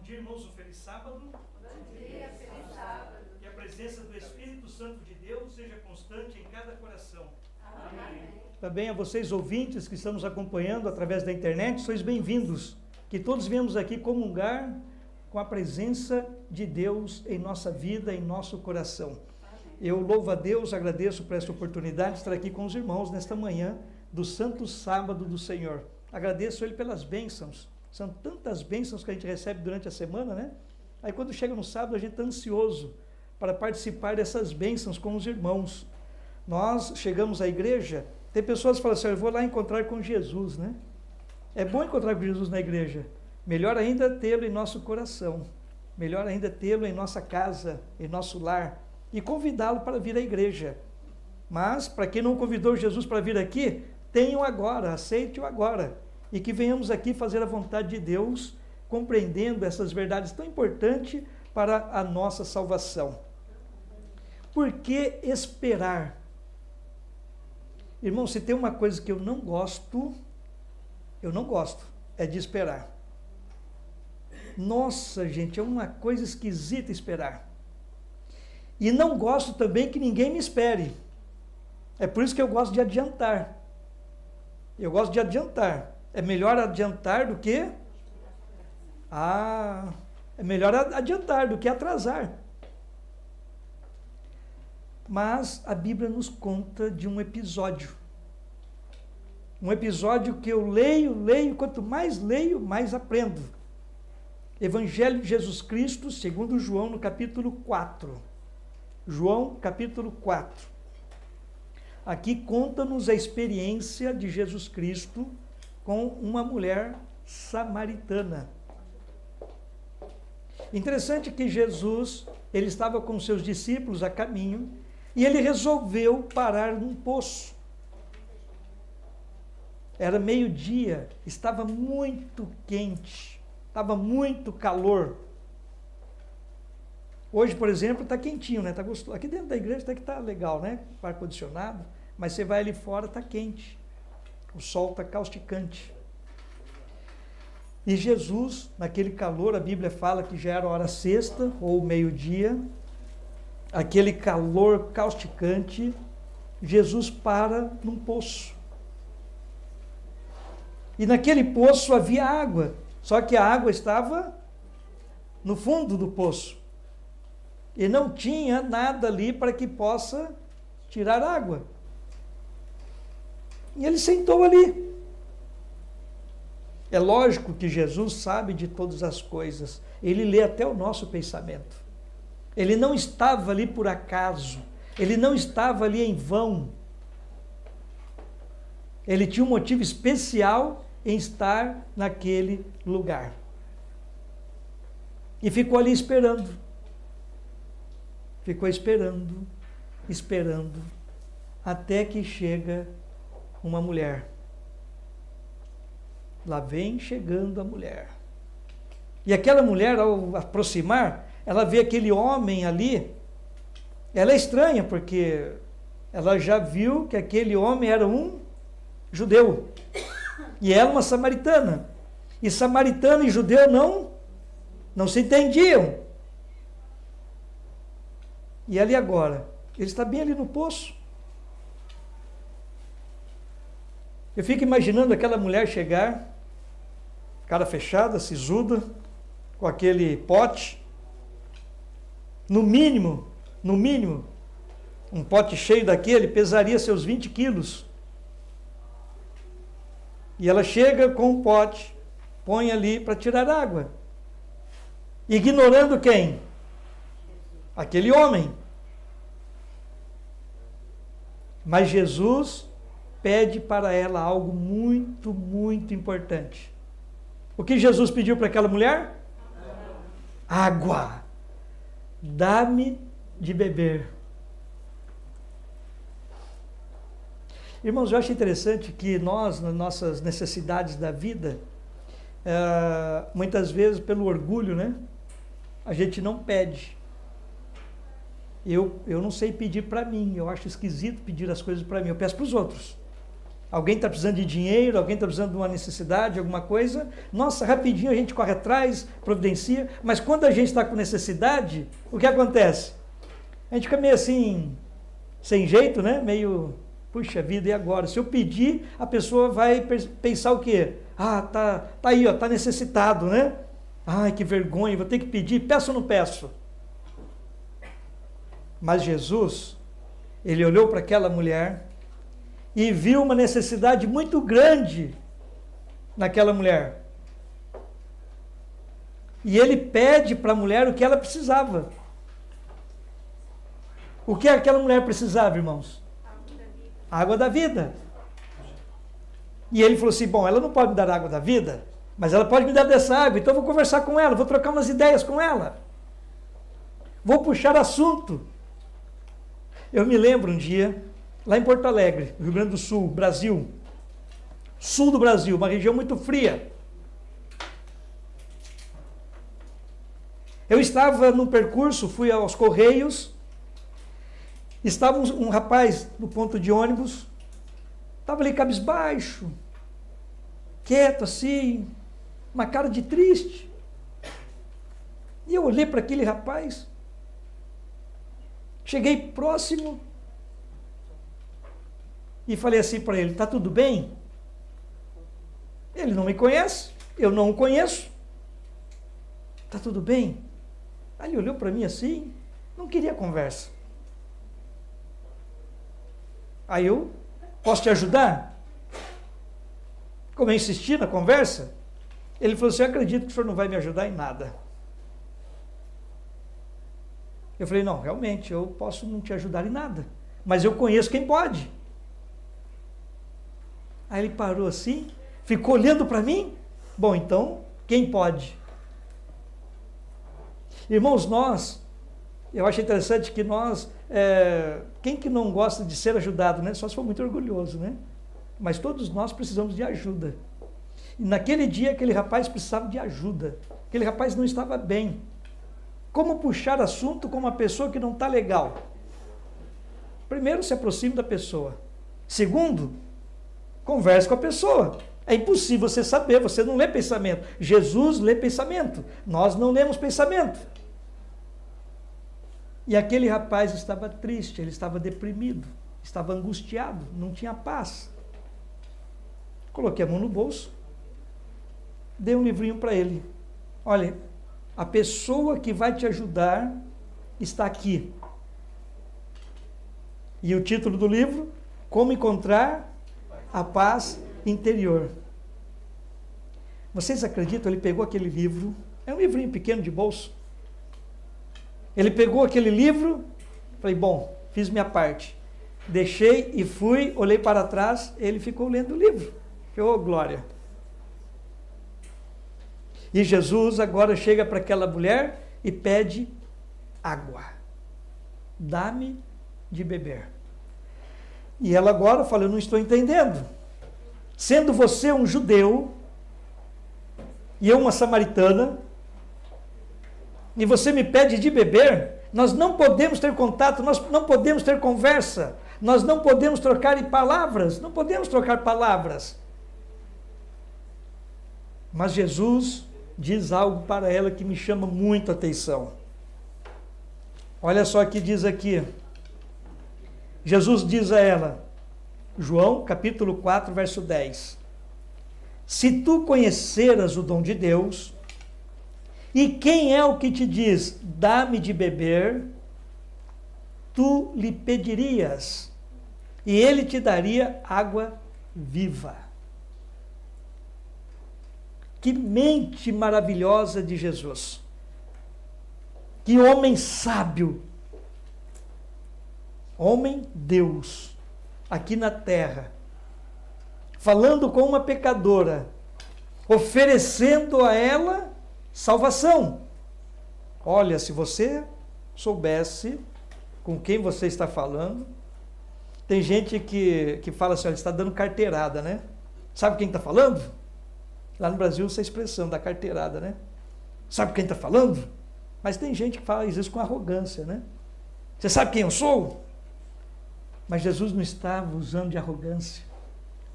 dia, irmãos, um feliz sábado. Bom dia, feliz sábado. Que a presença do Espírito Santo de Deus seja constante em cada coração. Amém. Também a vocês ouvintes que estamos acompanhando através da internet, sois bem-vindos. Que todos viemos aqui comungar com a presença de Deus em nossa vida, em nosso coração. Eu louvo a Deus, agradeço por essa oportunidade de estar aqui com os irmãos nesta manhã do Santo Sábado do Senhor. Agradeço Ele pelas bênçãos. São tantas bênçãos que a gente recebe durante a semana, né? Aí quando chega no sábado a gente está ansioso para participar dessas bênçãos com os irmãos. Nós chegamos à igreja, tem pessoas que falam assim, eu vou lá encontrar com Jesus, né? É bom encontrar com Jesus na igreja. Melhor ainda tê-lo em nosso coração. Melhor ainda tê-lo em nossa casa, em nosso lar. E convidá-lo para vir à igreja. Mas, para quem não convidou Jesus para vir aqui, tenham agora, aceite-o agora. E que venhamos aqui fazer a vontade de Deus, compreendendo essas verdades tão importantes para a nossa salvação. Por que esperar? Irmão, se tem uma coisa que eu não gosto, é de esperar. Nossa, gente, é uma coisa esquisita esperar. E não gosto também que ninguém me espere. É por isso que eu gosto de adiantar. Eu gosto de adiantar. É melhor adiantar do que... é melhor adiantar do que atrasar. Mas a Bíblia nos conta de um episódio. Um episódio que eu leio, quanto mais leio, mais aprendo. Evangelho de Jesus Cristo, segundo João, no capítulo 4. João, capítulo 4. Aqui conta-nos a experiência de Jesus Cristo com uma mulher samaritana. Interessante que Jesus, ele estava com seus discípulos a caminho e ele resolveu parar num poço. Era meio-dia, estava muito quente, estava muito calor. Hoje, por exemplo, está quentinho, né? Tá gostoso. Aqui dentro da igreja até que está legal, né? Ar-condicionado, mas você vai ali fora, está quente. O sol está causticante. E Jesus, naquele calor, a Bíblia fala que já era hora sexta ou meio-dia, aquele calor causticante, Jesus para num poço. E naquele poço havia água, só que a água estava no fundo do poço. E não tinha nada ali para que possa tirar água. E ele sentou ali. É lógico que Jesus sabe de todas as coisas. Ele lê até o nosso pensamento. Ele não estava ali por acaso. Ele não estava ali em vão. Ele tinha um motivo especial em estar naquele lugar. E ficou ali esperando. Ficou esperando, até que chega uma mulher. Lá vem chegando a mulher. E aquela mulher, ao aproximar, ela vê aquele homem ali. Ela é estranha, porque ela já viu que aquele homem era um judeu. E ela uma samaritana. E samaritano e judeu não se entendiam. E ali agora, ele está bem ali no poço. Eu fico imaginando aquela mulher chegar, cara fechada, sisuda, com aquele pote. No mínimo, um pote cheio daquele pesaria seus 20 quilos. E ela chega com um pote, põe ali para tirar água. Ignorando quem? Aquele homem. Mas Jesus pede para ela algo muito, muito importante. O que Jesus pediu para aquela mulher? Água. Dá-me de beber. Irmãos, eu acho interessante que nós, nas nossas necessidades da vida, muitas vezes pelo orgulho, né? A gente não pede. Eu não sei pedir para mim, eu acho esquisito pedir as coisas para mim, eu peço para os outros. Alguém está precisando de dinheiro, alguém está precisando de uma necessidade, alguma coisa. Nossa, rapidinho a gente corre atrás, providencia. Mas quando a gente está com necessidade, o que acontece? A gente fica meio assim, sem jeito, né? Meio, puxa vida, e agora? Se eu pedir, a pessoa vai pensar o quê? Ah, tá aí, ó, tá necessitado, né? Ai, que vergonha, vou ter que pedir, peço ou não peço? Mas Jesus, ele olhou para aquela mulher e viu uma necessidade muito grande naquela mulher. E ele pede para a mulher o que ela precisava. O que aquela mulher precisava, irmãos? Água da vida. E ele falou assim, bom, ela não pode me dar água da vida, mas ela pode me dar dessa água, então eu vou conversar com ela, vou trocar umas ideias com ela. Vou puxar assunto. Eu me lembro um dia, lá em Porto Alegre, Rio Grande do Sul, Brasil, sul do Brasil, uma região muito fria. Eu estava num percurso, fui aos Correios, estava um rapaz no ponto de ônibus, estava ali cabisbaixo, quieto assim, uma cara de triste. E eu olhei para aquele rapaz, cheguei próximo e falei assim para ele, está tudo bem? Ele não me conhece, eu não o conheço. Está tudo bem? Aí ele olhou para mim assim, não queria conversa. Aí eu, posso te ajudar? Como eu insisti na conversa, ele falou assim, eu acredito que o senhor não vai me ajudar em nada. Eu falei, não, realmente, eu posso não te ajudar em nada, mas eu conheço quem pode. Aí ele parou assim, ficou olhando para mim, bom, então, quem pode? Irmãos, eu acho interessante que nós, quem que não gosta de ser ajudado, né? Só se for muito orgulhoso, né? Mas todos nós precisamos de ajuda. E naquele dia, aquele rapaz precisava de ajuda. Aquele rapaz não estava bem. Como puxar assunto com uma pessoa que não está legal? Primeiro, se aproxime da pessoa. Segundo, converse com a pessoa. É impossível você saber, você não lê pensamento. Jesus lê pensamento. Nós não lemos pensamento. E aquele rapaz estava triste, ele estava deprimido, estava angustiado, não tinha paz. Coloquei a mão no bolso, dei um livrinho para ele. Olha, a pessoa que vai te ajudar está aqui. E o título do livro, Como Encontrar a Paz Interior. Vocês acreditam? Ele pegou aquele livro, é um livrinho pequeno de bolso. Ele pegou aquele livro, falei, bom, fiz minha parte. Deixei e fui, olhei para trás, ele ficou lendo o livro. Oh, glória! E Jesus agora chega para aquela mulher e pede água. Dá-me de beber. E ela agora fala, eu não estou entendendo. Sendo você um judeu e eu uma samaritana, e você me pede de beber, nós não podemos ter contato, nós não podemos ter conversa, nós não podemos trocar palavras, não podemos trocar palavras. Mas Jesus diz algo para ela que me chama muito a atenção. Olha só o que diz aqui. Jesus diz a ela, João capítulo 4, verso 10. Se tu conheceras o dom de Deus, e quem é o que te diz, dá-me de beber, tu lhe pedirias, e ele te daria água viva. Que mente maravilhosa de Jesus. Que homem sábio. Homem Deus, aqui na terra, falando com uma pecadora, oferecendo a ela salvação. Olha, se você soubesse com quem você está falando, tem gente que fala assim, olha, está dando carteirada, né? Sabe quem está falando? Lá no Brasil, essa expressão da carteirada, né? Sabe quem está falando? Mas tem gente que faz isso com arrogância, né? Você sabe quem eu sou? Mas Jesus não estava usando de arrogância.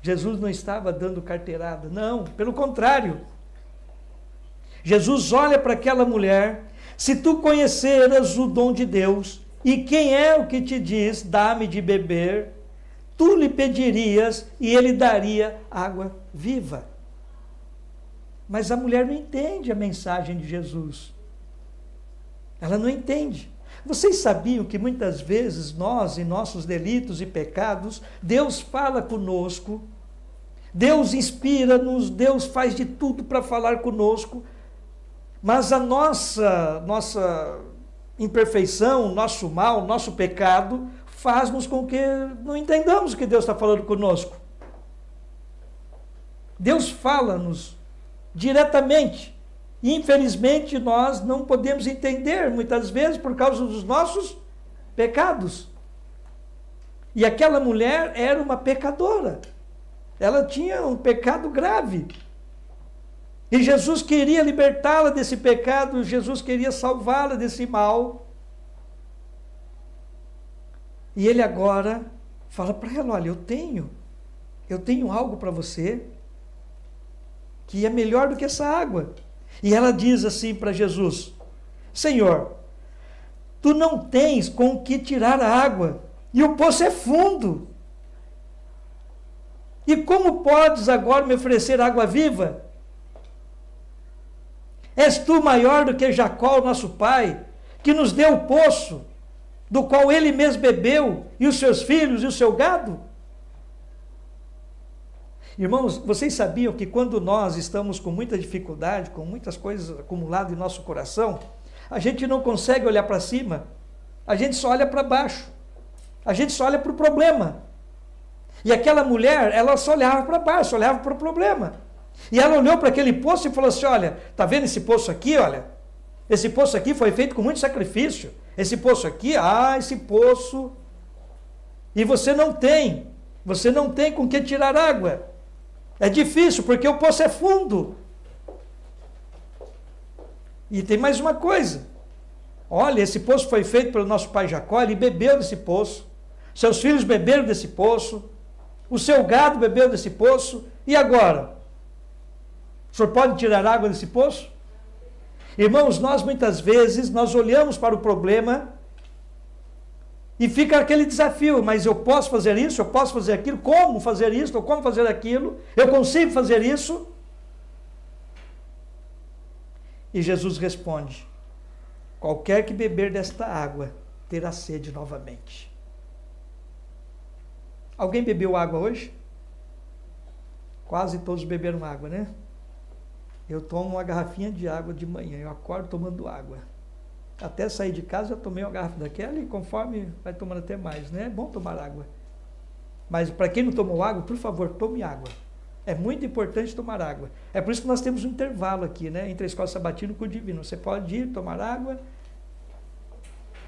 Jesus não estava dando carteirada, não, pelo contrário. Jesus olha para aquela mulher: se tu conheceras o dom de Deus, e quem é o que te diz, dá-me de beber, tu lhe pedirias e ele daria água viva. Mas a mulher não entende a mensagem de Jesus. Ela não entende. Vocês sabiam que muitas vezes nós, em nossos delitos e pecados, Deus fala conosco, Deus inspira-nos, Deus faz de tudo para falar conosco, mas a nossa imperfeição, nosso mal, nosso pecado, faz-nos com que não entendamos o que Deus está falando conosco. Deus fala-nos diretamente. E, infelizmente, nós não podemos entender, muitas vezes, por causa dos nossos pecados. E aquela mulher era uma pecadora. Ela tinha um pecado grave. E Jesus queria libertá-la desse pecado, Jesus queria salvá-la desse mal. E ele agora fala para ela: olha, eu tenho algo para você que é melhor do que essa água. E ela diz assim para Jesus: Senhor, tu não tens com que tirar a água, e o poço é fundo. E como podes agora me oferecer água viva? És tu maior do que Jacó, nosso pai, que nos deu o poço, do qual ele mesmo bebeu, e os seus filhos e o seu gado? Irmãos, vocês sabiam que quando nós estamos com muita dificuldade, com muitas coisas acumuladas em nosso coração, a gente não consegue olhar para cima, a gente só olha para baixo, a gente só olha para o problema. E aquela mulher, ela só olhava para baixo, olhava para o problema. E ela olhou para aquele poço e falou assim: olha, está vendo esse poço aqui, olha? Esse poço aqui foi feito com muito sacrifício. Esse poço aqui, esse poço. E você não tem com que tirar água. É difícil, porque o poço é fundo. E tem mais uma coisa. Olha, esse poço foi feito pelo nosso pai Jacó, ele bebeu desse poço. Seus filhos beberam desse poço. O seu gado bebeu desse poço. E agora? O senhor pode tirar água desse poço? Irmãos, nós muitas vezes, nós olhamos para o problema e fica aquele desafio: mas eu posso fazer isso, eu posso fazer aquilo, como fazer isso, ou como fazer aquilo, eu consigo fazer isso? E Jesus responde: qualquer que beber desta água terá sede novamente. Alguém bebeu água hoje? Quase todos beberam água, né? Eu tomo uma garrafinha de água de manhã, eu acordo tomando água. Até sair de casa eu tomei uma garrafa daquela e conforme vai tomando até mais, né? É bom tomar água. Mas para quem não tomou água, por favor, tome água. É muito importante tomar água. É por isso que nós temos um intervalo aqui, né? Entre a escola sabatina e o culto divino. Você pode ir tomar água.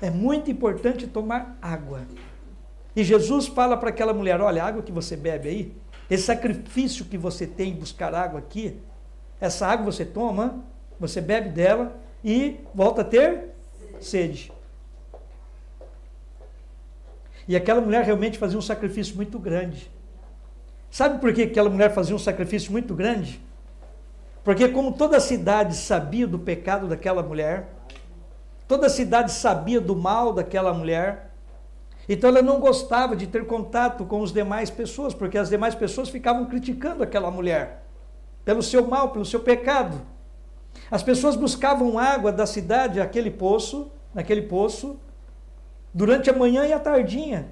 É muito importante tomar água. E Jesus fala para aquela mulher: olha, a água que você bebe aí, esse sacrifício que você tem em buscar água aqui, essa água você toma, você bebe dela e volta a ter sede. E aquela mulher realmente fazia um sacrifício muito grande. Sabe por que aquela mulher fazia um sacrifício muito grande? Porque como toda a cidade sabia do pecado daquela mulher, toda a cidade sabia do mal daquela mulher, então ela não gostava de ter contato com as demais pessoas, porque as demais pessoas ficavam criticando aquela mulher pelo seu mal, pelo seu pecado. As pessoas buscavam água da cidade, naquele poço, durante a manhã e a tardinha.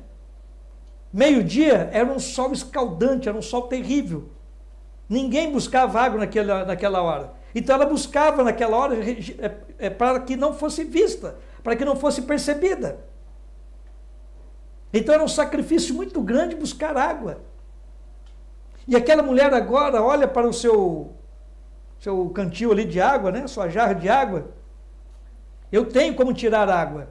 Meio-dia era um sol escaldante, era um sol terrível. Ninguém buscava água naquela hora. Então ela buscava naquela hora para que não fosse vista, para que não fosse percebida. Então era um sacrifício muito grande buscar água. E aquela mulher agora olha para o seu cantil ali de água, né? Sua jarra de água. Eu tenho como tirar água.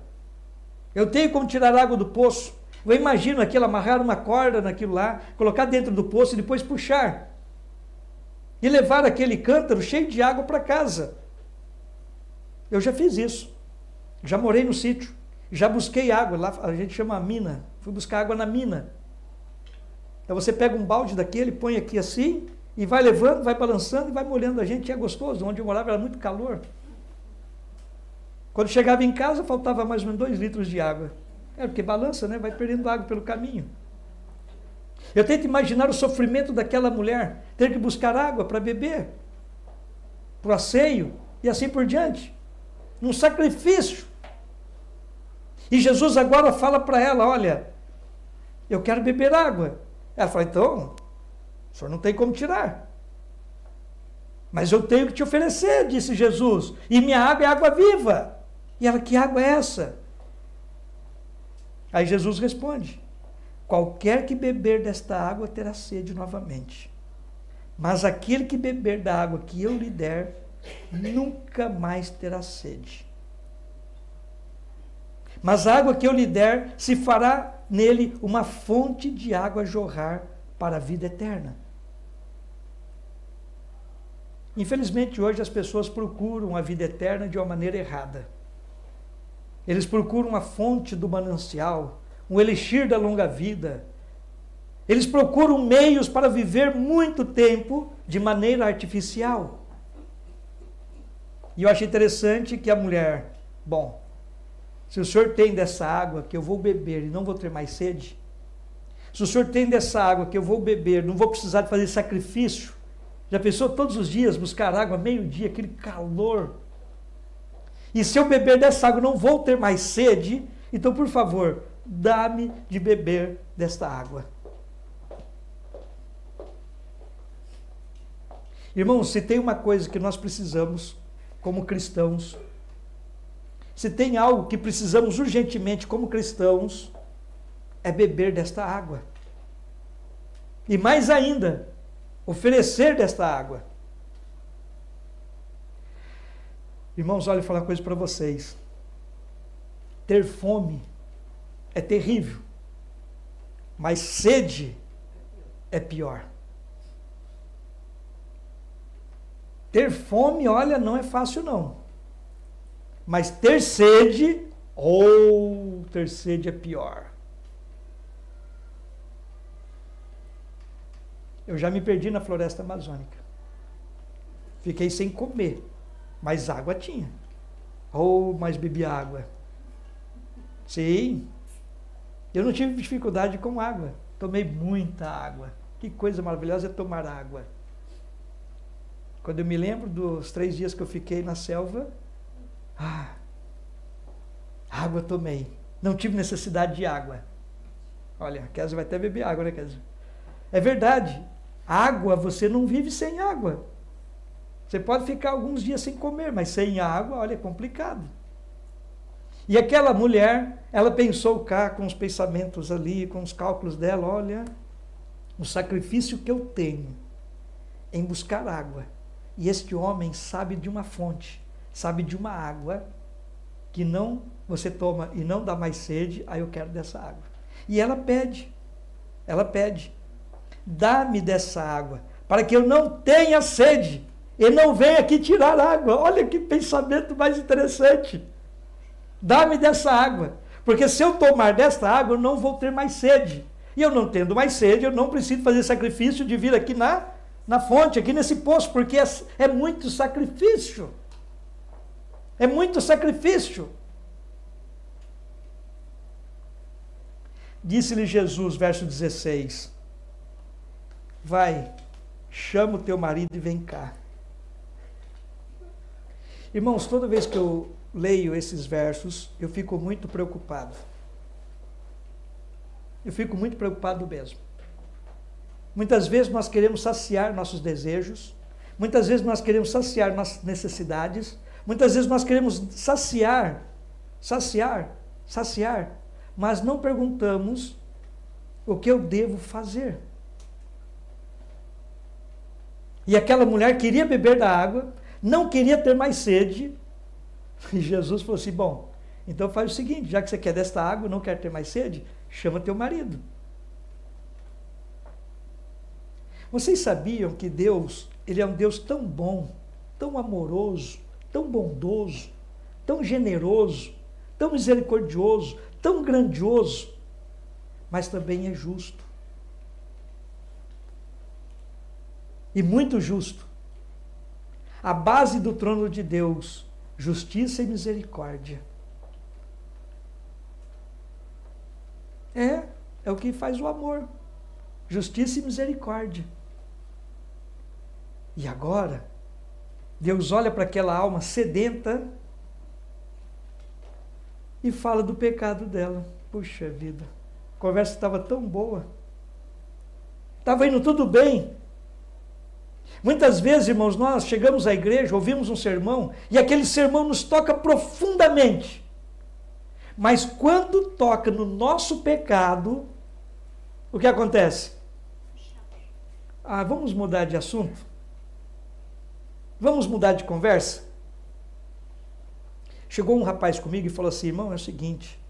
Eu tenho como tirar água do poço. Eu imagino aquilo, amarrar uma corda naquilo lá, colocar dentro do poço e depois puxar. E levar aquele cântaro cheio de água para casa. Eu já fiz isso. Já morei no sítio. Já busquei água. Lá a gente chama mina. Fui buscar água na mina. Aí você pega um balde daquele, põe aqui assim, e vai levando, vai balançando e vai molhando a gente. E é gostoso. Onde eu morava era muito calor. Quando chegava em casa, faltava mais ou menos 2 litros de água. É porque balança, né? Vai perdendo água pelo caminho. Eu tento imaginar o sofrimento daquela mulher, ter que buscar água para beber, para o asseio e assim por diante. Um sacrifício. E Jesus agora fala para ela, olha, eu quero beber água. Ela fala, então, o senhor não tem como tirar. Mas eu tenho que te oferecer, disse Jesus. E minha água é água viva. E ela, que água é essa? Aí Jesus responde, qualquer que beber desta água terá sede novamente. Mas aquele que beber da água que eu lhe der, nunca mais terá sede. Mas a água que eu lhe der, se fará nele uma fonte de água a jorrar para a vida eterna. Infelizmente, hoje as pessoas procuram a vida eterna de uma maneira errada. Eles procuram a fonte do manancial, um elixir da longa vida. Eles procuram meios para viver muito tempo de maneira artificial. E eu achei interessante que a mulher, bom, se o senhor tem dessa água que eu vou beber e não vou ter mais sede, se o senhor tem dessa água que eu vou beber, não vou precisar de fazer sacrifício, já pensou todos os dias buscar água, meio-dia, aquele calor, e se eu beber dessa água não vou ter mais sede, então por favor, dá-me de beber desta água. Irmãos, se tem uma coisa que nós precisamos como cristãos, se tem algo que precisamos urgentemente como cristãos, é beber desta água. E mais ainda, oferecer desta água. Irmãos, olha, eu vou falar uma coisa para vocês. Ter fome é terrível, mas sede é pior. Ter fome, olha, não é fácil não. Mas ter sede, ter sede é pior. Eu já me perdi na floresta amazônica. Fiquei sem comer, mas água tinha. Mas bebi água. Sim. Eu não tive dificuldade com água. Tomei muita água. Que coisa maravilhosa é tomar água. Quando eu me lembro dos 3 dias que eu fiquei na selva, água tomei. Não tive necessidade de água. Olha, a Kézia vai até beber água, né, Kézia? É verdade. Água, você não vive sem água. Você pode ficar alguns dias sem comer, mas sem água, olha, é complicado. E aquela mulher, ela pensou cá com os pensamentos ali, com os cálculos dela, olha, o sacrifício que eu tenho em buscar água. E este homem sabe de uma fonte, sabe de uma água que não você toma e não dá mais sede, aí eu quero dessa água. E ela pede, dá-me dessa água, para que eu não tenha sede, e não venha aqui tirar água. Olha que pensamento mais interessante. Dá-me dessa água, porque se eu tomar dessa água, eu não vou ter mais sede. E eu não tendo mais sede, eu não preciso fazer sacrifício de vir aqui na fonte, aqui nesse poço, porque é muito sacrifício. É muito sacrifício. Disse-lhe Jesus, verso 16, vai, chama o teu marido e vem cá. Irmãos, toda vez que eu leio esses versos, eu fico muito preocupado. Eu fico muito preocupado mesmo. Muitas vezes nós queremos saciar nossos desejos, muitas vezes nós queremos saciar nossas necessidades, muitas vezes nós queremos saciar, mas não perguntamos o que eu devo fazer. E aquela mulher queria beber da água, não queria ter mais sede, e Jesus falou assim, bom, então faz o seguinte, já que você quer desta água, não quer ter mais sede, chama teu marido. Vocês sabiam que Deus, Ele é um Deus tão bom, tão amoroso, tão bondoso, tão generoso, tão misericordioso, tão grandioso, mas também é justo. e muito justo. A base do trono de Deus, justiça e misericórdia. É o que faz o amor. Justiça e misericórdia. E agora, Deus olha para aquela alma sedenta e fala do pecado dela. Puxa vida, a conversa estava tão boa. Estava indo tudo bem. Muitas vezes, irmãos, nós chegamos à igreja, ouvimos um sermão, e aquele sermão nos toca profundamente. Mas quando toca no nosso pecado, o que acontece? Vamos mudar de assunto? Vamos mudar de conversa? Chegou um rapaz comigo e falou assim: irmão, é o seguinte,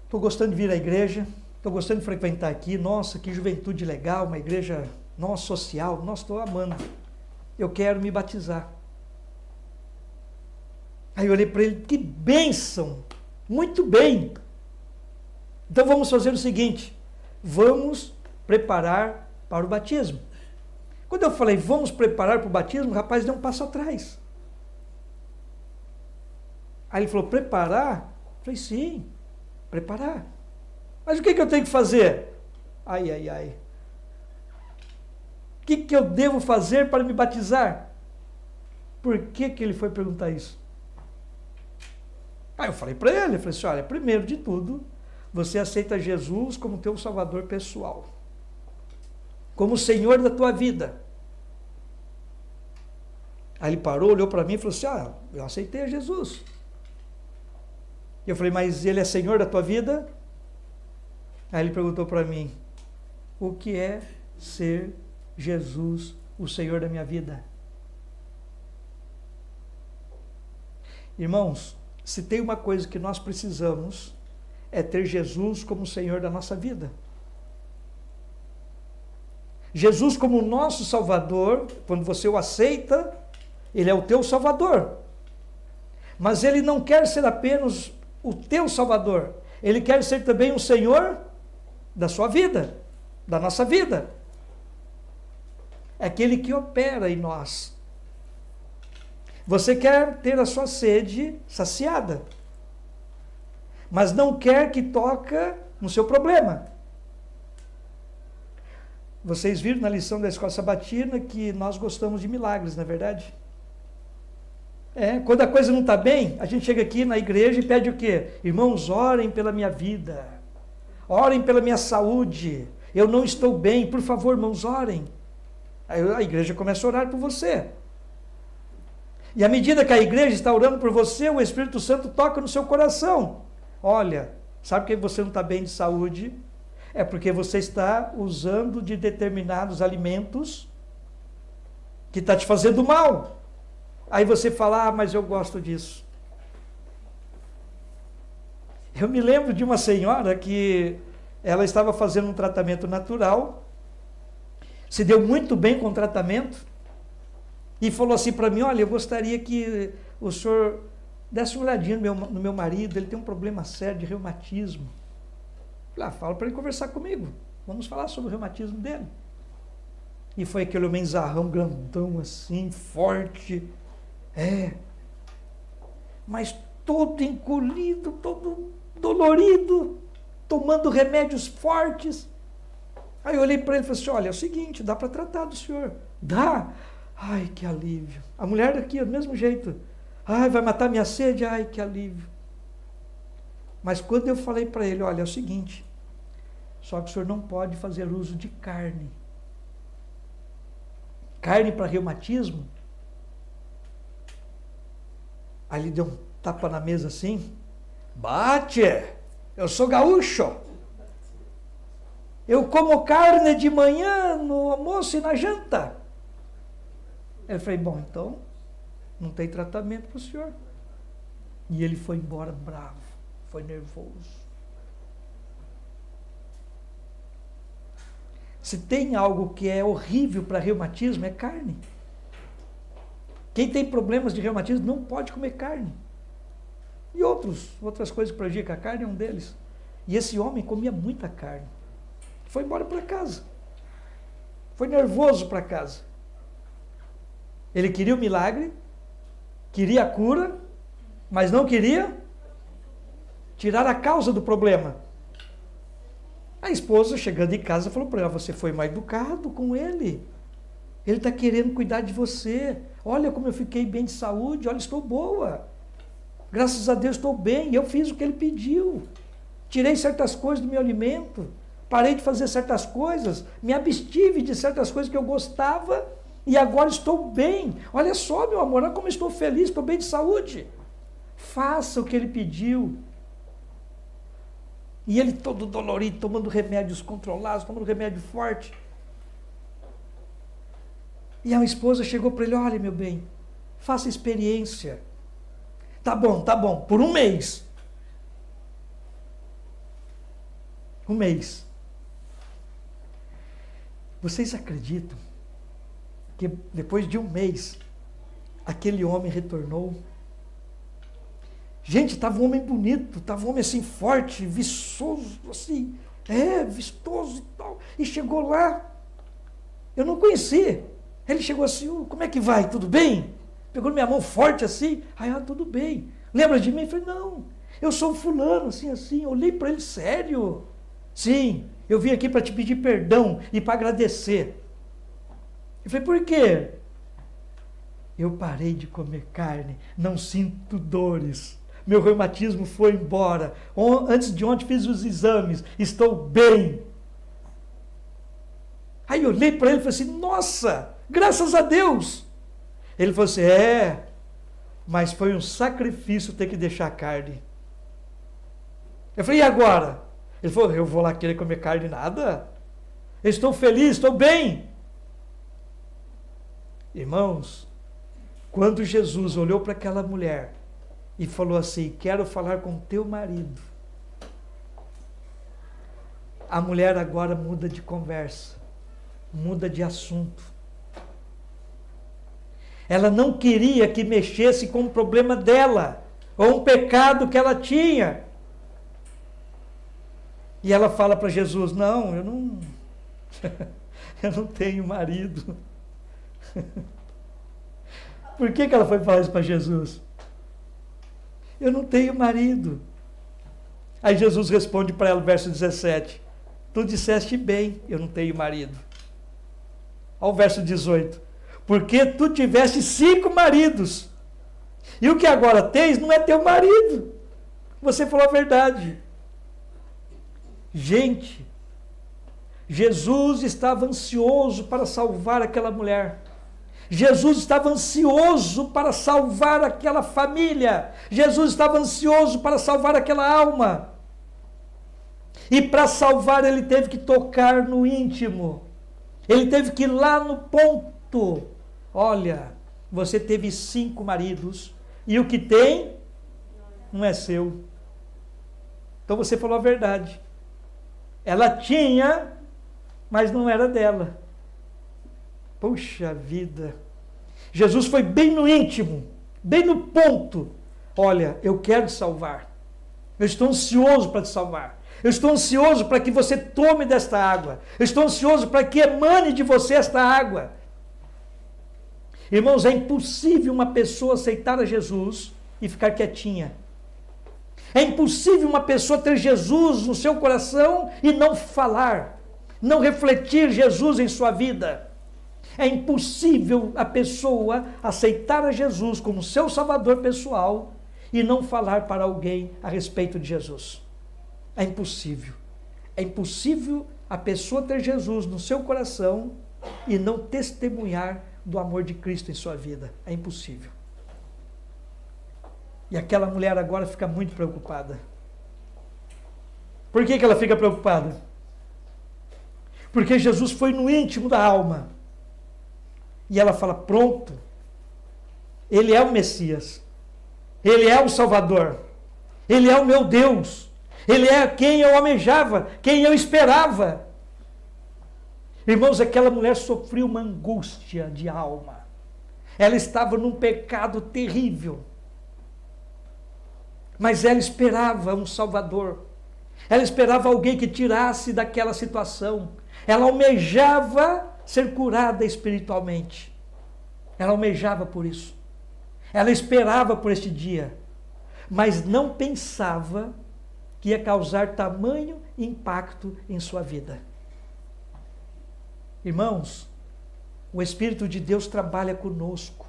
estou gostando de vir à igreja, estou gostando de frequentar aqui, nossa, que juventude legal, uma igreja, nossa, social, nossa, estou amando, eu quero me batizar. Aí eu olhei para ele, que bênção, muito bem. Então vamos fazer o seguinte, vamos preparar para o batismo. Quando eu falei, vamos preparar para o batismo, o rapaz deu um passo atrás. Aí ele falou, preparar? Eu falei, sim, preparar. Mas o que eu tenho que fazer? Ai. O que eu devo fazer para me batizar? Por que ele foi perguntar isso? Aí eu falei para ele, falei assim, olha, primeiro de tudo, você aceita Jesus como teu salvador pessoal. Como o Senhor da tua vida. Aí ele parou, olhou para mim e falou assim, eu aceitei a Jesus. Eu falei, mas ele é Senhor da tua vida? Aí ele perguntou para mim, o que é ser Jesus o Senhor da minha vida? Irmãos, se tem uma coisa que nós precisamos, é ter Jesus como Senhor da nossa vida. Jesus como o nosso Salvador, quando você o aceita, ele é o teu Salvador. Mas ele não quer ser apenas o teu Salvador. Ele quer ser também o Senhor da sua vida, da nossa vida. É aquele que opera em nós. Você quer ter a sua sede saciada, mas não quer que toque no seu problema. Vocês viram na lição da escola sabatina que nós gostamos de milagres, não é verdade? Quando a coisa não está bem, a gente chega aqui na igreja e pede o quê? Irmãos, orem pela minha vida, orem pela minha saúde, eu não estou bem, por favor, irmãos, orem. Aí a igreja começa a orar por você. E à medida que a igreja está orando por você, o Espírito Santo toca no seu coração. Olha, sabe que você não está bem de saúde? É porque você está usando de determinados alimentos que está te fazendo mal. Aí você fala, mas eu gosto disso. Eu me lembro de uma senhora que ela estava fazendo um tratamento natural, se deu muito bem com o tratamento, e falou assim para mim, olha, eu gostaria que o senhor desse uma olhadinha no meu marido, ele tem um problema sério de reumatismo. Fala para ele conversar comigo, vamos falar sobre o reumatismo dele. E foi aquele homenzarrão grandão assim, forte, mas todo encolhido, todo dolorido, tomando remédios fortes. Aí eu olhei para ele e falei assim, olha, é o seguinte, dá para tratar do senhor. Dá? Ai, que alívio. A mulher daqui, do mesmo jeito. Ai, vai matar minha sede? Ai, que alívio. Mas quando eu falei para ele, olha, é o seguinte, só que o senhor não pode fazer uso de carne. Carne para reumatismo? Aí ele deu um tapa na mesa assim, bate, eu sou gaúcho. Eu como carne de manhã, no almoço e na janta. Eu falei, bom, então, não tem tratamento para o senhor. E ele foi embora bravo, foi nervoso. Se tem algo que é horrível para reumatismo, é carne. Quem tem problemas de reumatismo não pode comer carne. E outras coisas que prejudicam a carne é um deles. E esse homem comia muita carne. Foi embora para casa. Foi nervoso para casa. Ele queria o milagre, queria a cura, mas não queria tirar a causa do problema. A esposa, chegando em casa, falou para ela: você foi mal educado com ele. Ele está querendo cuidar de você. Olha como eu fiquei bem de saúde, olha, estou boa. Graças a Deus estou bem, eu fiz o que ele pediu. Tirei certas coisas do meu alimento, parei de fazer certas coisas, me abstive de certas coisas que eu gostava e agora estou bem. Olha só, meu amor, olha como estou feliz, estou bem de saúde. Faça o que ele pediu. E ele todo dolorido, tomando remédios controlados, tomando remédio forte. E a esposa chegou para ele: olha, meu bem, faça experiência. Tá bom, por um mês. Um mês. Vocês acreditam que depois de um mês, aquele homem retornou? Gente, estava um homem bonito, estava um homem assim forte, viçoso, assim, vistoso e tal. E chegou lá, eu não conhecia. Ele chegou assim: como é que vai? Tudo bem? Pegou minha mão forte assim. Aí, tudo bem. Lembra de mim? Eu falei: não, eu sou fulano, assim. Olhei para ele: sério? Sim, eu vim aqui para te pedir perdão e para agradecer. Eu falei: por quê? Eu parei de comer carne, não sinto dores. Meu reumatismo foi embora. Antes de ontem fiz os exames, estou bem. Aí eu olhei para ele e falei assim: nossa, graças a Deus. Ele falou assim: mas foi um sacrifício ter que deixar a carne. Eu falei: e agora? Ele falou: eu vou lá querer comer carne nada? Eu estou feliz, estou bem. Irmãos, quando Jesus olhou para aquela mulher e falou assim: quero falar com teu marido, a mulher agora muda de conversa, muda de assunto. Ela não queria que mexesse com o problema dela, ou um pecado que ela tinha. E ela fala para Jesus: não, eu não tenho marido. Por que ela foi falar isso para Jesus? Eu não tenho marido. Aí Jesus responde para ela, verso 17: tu disseste bem, eu não tenho marido. Ao verso 18: porque tu tiveste 5 maridos, e o que agora tens não é teu marido. Você falou a verdade. Gente, Jesus estava ansioso para salvar aquela mulher. Jesus estava ansioso para salvar aquela família. Jesus estava ansioso para salvar aquela alma. E para salvar ele teve que tocar no íntimo. Ele teve que ir lá no ponto. Olha, você teve 5 maridos e o que tem não é seu. Então você falou a verdade. Ela tinha, mas não era dela. Puxa vida. Jesus foi bem no íntimo, bem no ponto. Olha, eu quero te salvar. Eu estou ansioso para te salvar. Eu estou ansioso para que você tome desta água. Eu estou ansioso para que emane de você esta água. Irmãos, é impossível uma pessoa aceitar a Jesus e ficar quietinha. É impossível uma pessoa ter Jesus no seu coração e não falar, não refletir Jesus em sua vida. É impossível a pessoa aceitar a Jesus como seu salvador pessoal e não falar para alguém a respeito de Jesus. É impossível. É impossível a pessoa ter Jesus no seu coração e não testemunhar do amor de Cristo em sua vida. É impossível. E aquela mulher agora fica muito preocupada. Por que ela fica preocupada? Porque Jesus foi no íntimo da alma. E ela fala: pronto, ele é o Messias, ele é o Salvador, ele é o meu Deus, ele é quem eu almejava, quem eu esperava. Irmãos, aquela mulher sofreu uma angústia de alma. Ela estava num pecado terrível. Mas ela esperava um Salvador. Ela esperava alguém que tirasse daquela situação. Ela almejava ser curada espiritualmente. Ela almejava por isso. Ela esperava por este dia, mas não pensava que ia causar tamanho impacto em sua vida. Irmãos, o Espírito de Deus trabalha conosco.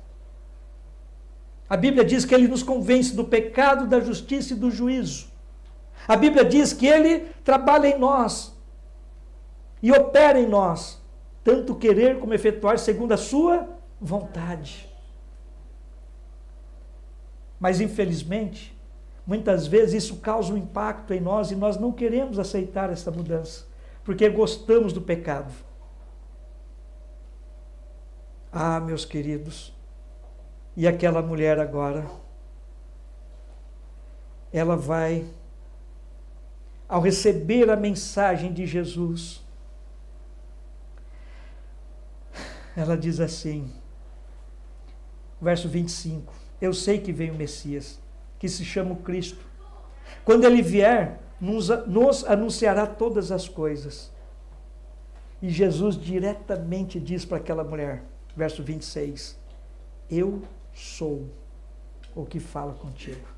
A Bíblia diz que Ele nos convence do pecado, da justiça e do juízo. A Bíblia diz que Ele trabalha em nós e opera em nós, tanto querer como efetuar segundo a sua vontade. Mas, infelizmente, muitas vezes isso causa um impacto em nós e nós não queremos aceitar essa mudança, porque gostamos do pecado. Ah, meus queridos, e aquela mulher agora, ela vai, ao receber a mensagem de Jesus, ela diz assim, verso 25, eu sei que vem o Messias, que se chama o Cristo. Quando ele vier, nos anunciará todas as coisas. E Jesus diretamente diz para aquela mulher, verso 26, eu sou o que fala contigo.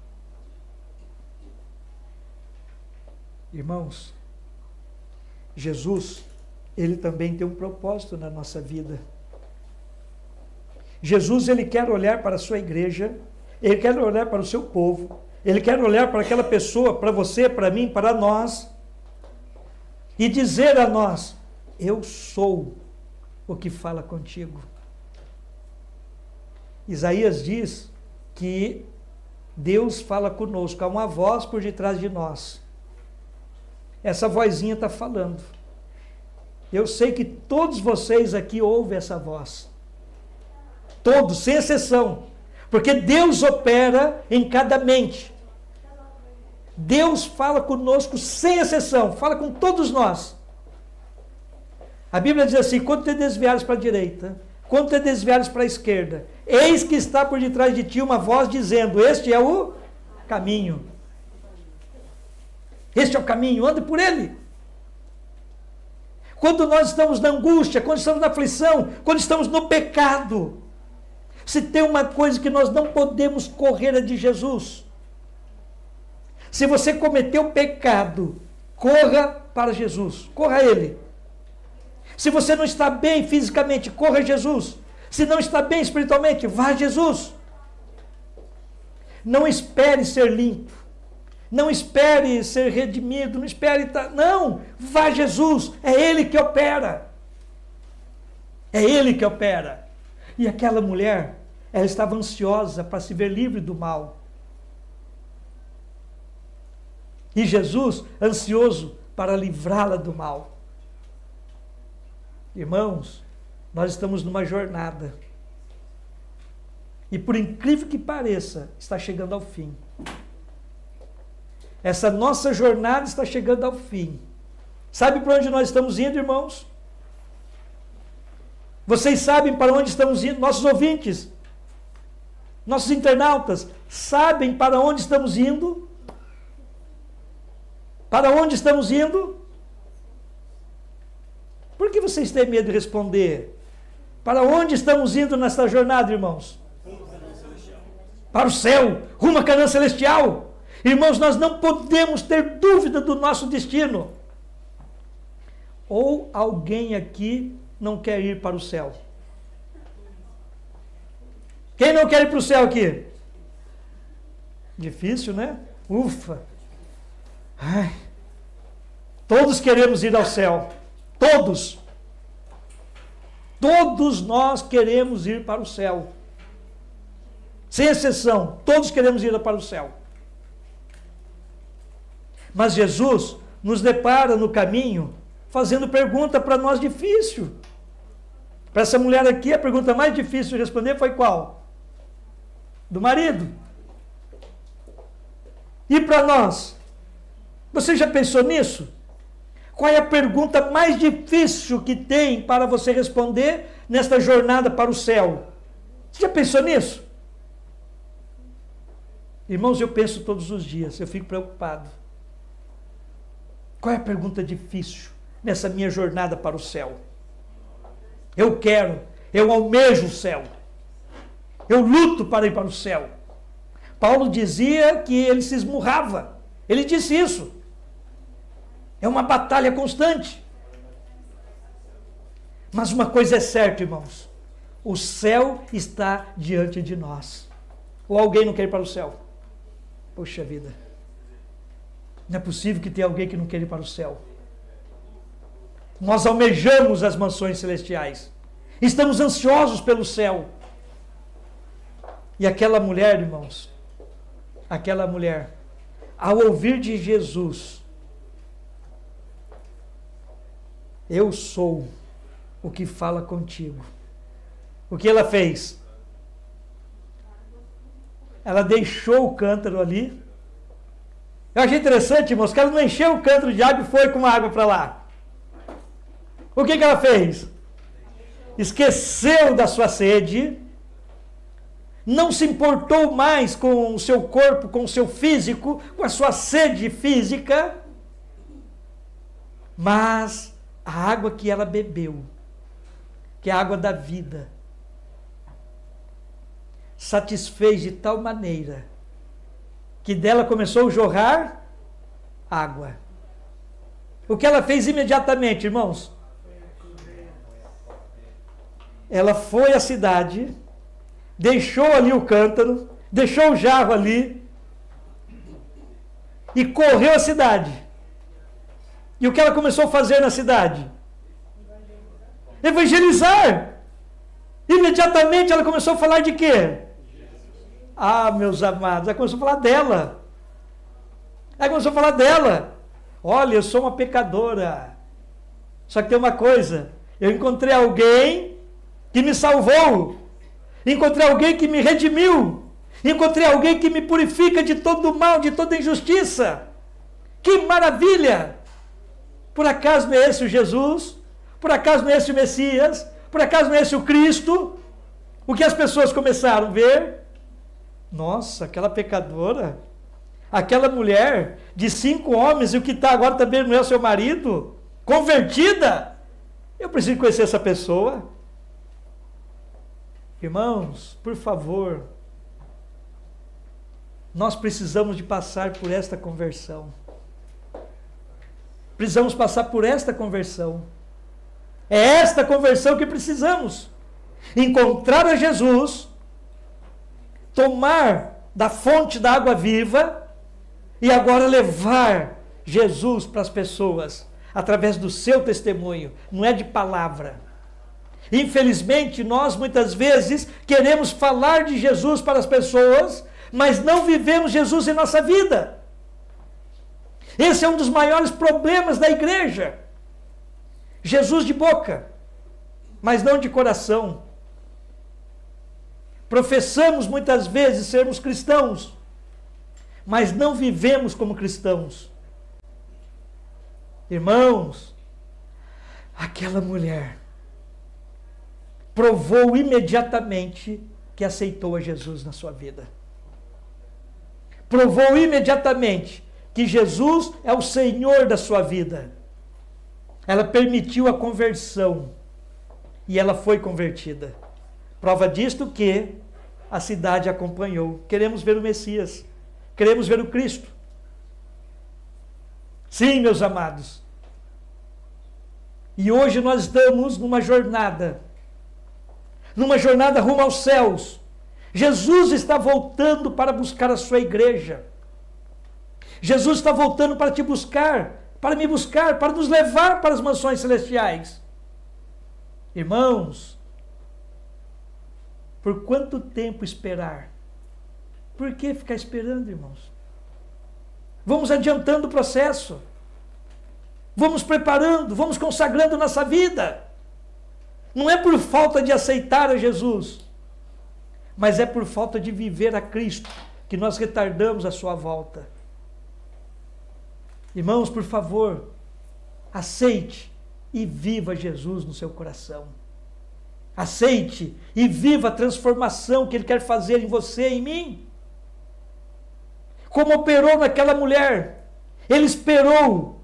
Irmãos, Jesus, ele também tem um propósito na nossa vida. Jesus, ele quer olhar para a sua igreja, ele quer olhar para o seu povo, ele quer olhar para aquela pessoa, para você, para mim, para nós, e dizer a nós, eu sou o que fala contigo. Isaías diz que Deus fala conosco, há uma voz por detrás de nós. Essa vozinha está falando. Eu sei que todos vocês aqui ouvem essa voz. Todos, sem exceção. Porque Deus opera em cada mente. Deus fala conosco sem exceção, fala com todos nós. A Bíblia diz assim, quando te desviares para a direita, quando te desviares para a esquerda, eis que está por detrás de ti uma voz dizendo, este é o caminho. Este é o caminho, ande por ele. Quando nós estamos na angústia, quando estamos na aflição, quando estamos no pecado, se tem uma coisa que nós não podemos correr é de Jesus. Se você cometeu pecado, corra para Jesus, corra a Ele. Se você não está bem fisicamente, corra a Jesus. Se não está bem espiritualmente, vá a Jesus. Não espere ser limpo. Não espere ser redimido. Não espere... Não, vá a Jesus. É Ele que opera. É Ele que opera. E aquela mulher, ela estava ansiosa para se ver livre do mal. E Jesus, ansioso para livrá-la do mal. Irmãos, nós estamos numa jornada. E por incrível que pareça, está chegando ao fim. Essa nossa jornada está chegando ao fim. Sabe para onde nós estamos indo, irmãos? Vocês sabem para onde estamos indo? Nossos ouvintes, nossos internautas, sabem para onde estamos indo? Para onde estamos indo? Por que vocês têm medo de responder? Para onde estamos indo nesta jornada, irmãos? Para o céu, rumo à Canaã celestial. Irmãos, nós não podemos ter dúvida do nosso destino. Ou alguém aqui não quer ir para o céu? Quem não quer ir para o céu aqui? Difícil, né? Ufa! Ai. Todos queremos ir ao céu. Todos. Todos nós queremos ir para o céu. Sem exceção, todos queremos ir para o céu. Mas Jesus nos depara no caminho fazendo pergunta para nós difícil. Para essa mulher aqui, a pergunta mais difícil de responder foi qual? Do marido. E para nós? Você já pensou nisso? Qual é a pergunta mais difícil que tem para você responder nesta jornada para o céu? Você já pensou nisso? Irmãos, eu penso todos os dias, eu fico preocupado. Qual é a pergunta difícil nessa minha jornada para o céu? Eu quero, eu almejo o céu. Eu luto para ir para o céu. Paulo dizia que ele se esmurrava. Ele disse isso. É uma batalha constante. Mas uma coisa é certa, irmãos. O céu está diante de nós. Ou alguém não quer ir para o céu? Poxa vida. Não é possível que tenha alguém que não queira ir para o céu. Nós almejamos as mansões celestiais. Estamos ansiosos pelo céu. E aquela mulher, irmãos, aquela mulher, ao ouvir de Jesus, eu sou o que fala contigo. O que ela fez? Ela deixou o cântaro ali. Eu achei interessante, irmãos, que ela não encheu o cântaro de água e foi com a água para lá. O que ela fez? Esqueceu da sua sede, não se importou mais com o seu corpo, com o seu físico, com a sua sede física, mas a água que ela bebeu, que é a água da vida, satisfez de tal maneira que dela começou a jorrar água. O que ela fez imediatamente, irmãos? Ela foi à cidade, deixou ali o cântaro, deixou o jarro ali e correu à cidade. E o que ela começou a fazer na cidade? Evangelizar. Imediatamente ela começou a falar de quê? Ah, meus amados, ela começou a falar dela. Ela começou a falar dela. Olha, eu sou uma pecadora. Só que tem uma coisa, eu encontrei alguém que me salvou. Encontrei alguém que me redimiu. Encontrei alguém que me purifica de todo o mal, de toda injustiça. Que maravilha! Por acaso não é esse o Jesus? Por acaso não é esse o Messias? Por acaso não é esse o Cristo? O que as pessoas começaram a ver? Nossa, aquela pecadora, aquela mulher de 5 homens e o que está agora também não é o seu marido, convertida. Eu preciso conhecer essa pessoa. Irmãos, por favor, nós precisamos de passar por esta conversão. Precisamos passar por esta conversão. É esta conversão que precisamos. Encontrar a Jesus, tomar da fonte da água viva e agora levar Jesus para as pessoas através do seu testemunho, não é de palavra. Infelizmente, nós muitas vezes queremos falar de Jesus para as pessoas, mas não vivemos Jesus em nossa vida. Esse é um dos maiores problemas da igreja. Jesus de boca, mas não de coração. Professamos muitas vezes sermos cristãos, mas não vivemos como cristãos. Irmãos, aquela mulher provou imediatamente que aceitou a Jesus na sua vida. Provou imediatamente que Jesus é o Senhor da sua vida. Ela permitiu a conversão e ela foi convertida. Prova disto que a cidade acompanhou. Queremos ver o Messias. Queremos ver o Cristo. Sim, meus amados. E hoje nós estamos numa jornada rumo aos céus. Jesus está voltando para buscar a sua igreja. Jesus está voltando para te buscar, para me buscar, para nos levar para as mansões celestiais. Irmãos, por quanto tempo esperar? Por que ficar esperando, irmãos? Vamos adiantando o processo. Vamos preparando, vamos consagrando nossa vida. Não é por falta de aceitar a Jesus, mas é por falta de viver a Cristo que nós retardamos a sua volta. Irmãos, por favor, aceite e viva Jesus no seu coração. Aceite e viva a transformação que Ele quer fazer em você e em mim. Como operou naquela mulher. Ele esperou.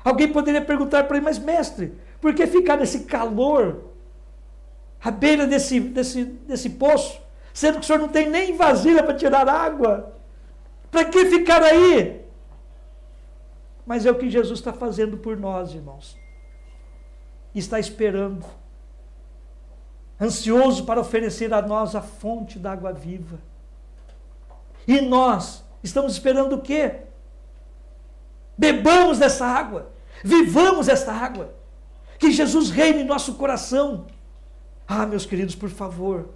Alguém poderia perguntar para ele, mas mestre, por que ficar nesse calor? à beira desse poço, sendo que o senhor não tem nem vasilha para tirar água. Para que ficar aí? Mas é o que Jesus está fazendo por nós, irmãos. Está esperando, ansioso para oferecer a nós a fonte da água viva. E nós estamos esperando o quê? Bebamos dessa água, vivamos essa água, que Jesus reine em nosso coração. Ah, meus queridos, por favor,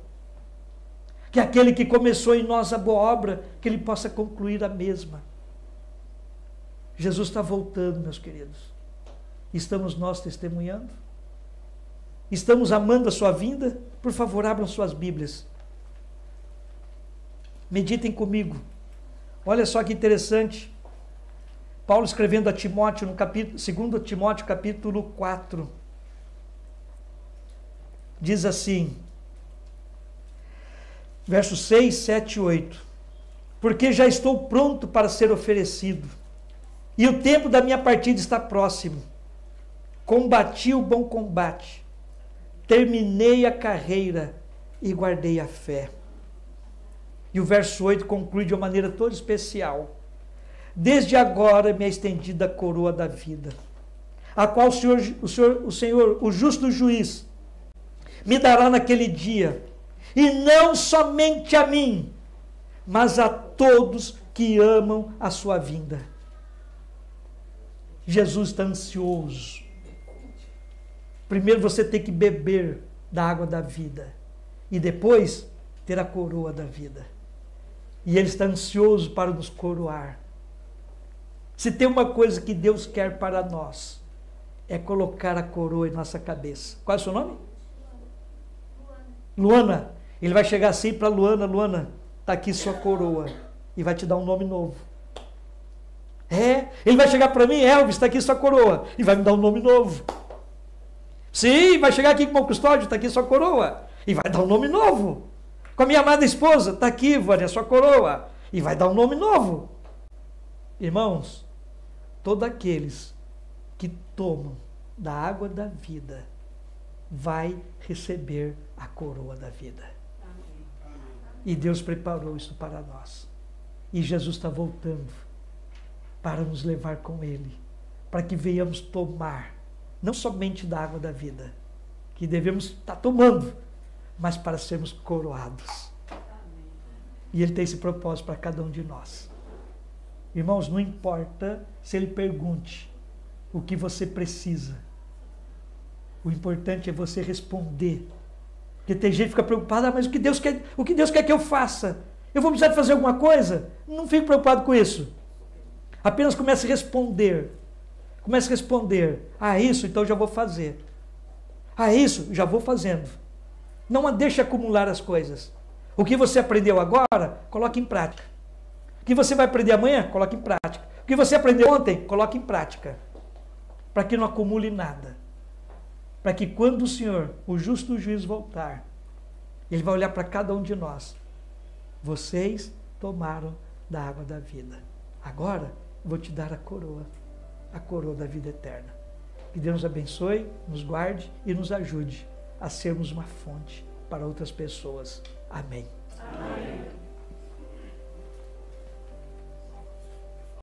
que aquele que começou em nós a boa obra, que ele possa concluir a mesma. Jesus está voltando, meus queridos. Estamos nós testemunhando? Estamos amando a sua vinda? Por favor, abram suas Bíblias. Meditem comigo. Olha só que interessante. Paulo escrevendo a Timóteo, no capítulo, 2 Timóteo, capítulo 4. Diz assim, versos 6, 7 e 8. Porque já estou pronto para ser oferecido, e o tempo da minha partida está próximo. Combati o bom combate, terminei a carreira e guardei a fé. E o verso 8 conclui de uma maneira toda especial. Desde agora me é estendida a coroa da vida, a qual o Senhor, o justo juiz, me dará naquele dia, e não somente a mim, mas a todos que amam a sua vinda. Jesus está ansioso. Primeiro você tem que beber da água da vida, e depois ter a coroa da vida. E Ele está ansioso para nos coroar. Se tem uma coisa que Deus quer para nós, é colocar a coroa em nossa cabeça. Qual é o seu nome? Luana. Ele vai chegar assim para Luana: Luana, está aqui sua coroa. E vai te dar um nome novo. Ele vai chegar para mim: Elvis, está aqui sua coroa. E vai me dar um nome novo. Sim, vai chegar aqui com o custódio: está aqui sua coroa. E vai dar um nome novo. Com a minha amada esposa: está aqui, Vânia, sua coroa. E vai dar um nome novo. Irmãos, todos aqueles que tomam da água da vida vai receber a coroa da vida. Amém. E Deus preparou isso para nós. E Jesus está voltando para nos levar com Ele, para que venhamos tomar, não somente da água da vida, que devemos estar tomando, mas para sermos coroados. Amém. E Ele tem esse propósito para cada um de nós. Irmãos, não importa se Ele pergunte o que você precisa. O importante é você responder. Porque tem gente que fica preocupada: mas o que Deus quer que eu faça? Eu vou precisar de fazer alguma coisa? Não fique preocupado com isso. Apenas comece a responder. Comece a responder. Ah, isso, então já vou fazer. Ah, isso, já vou fazendo. Não deixe acumular as coisas. O que você aprendeu agora, coloque em prática. O que você vai aprender amanhã, coloque em prática. O que você aprendeu ontem, coloque em prática. Para que não acumule nada. Para que quando o Senhor, o justo juiz, voltar, Ele vai olhar para cada um de nós. Vocês tomaram da água da vida. Agora, vou te dar a coroa da vida eterna. Que Deus nos abençoe, nos guarde e nos ajude a sermos uma fonte para outras pessoas. Amém.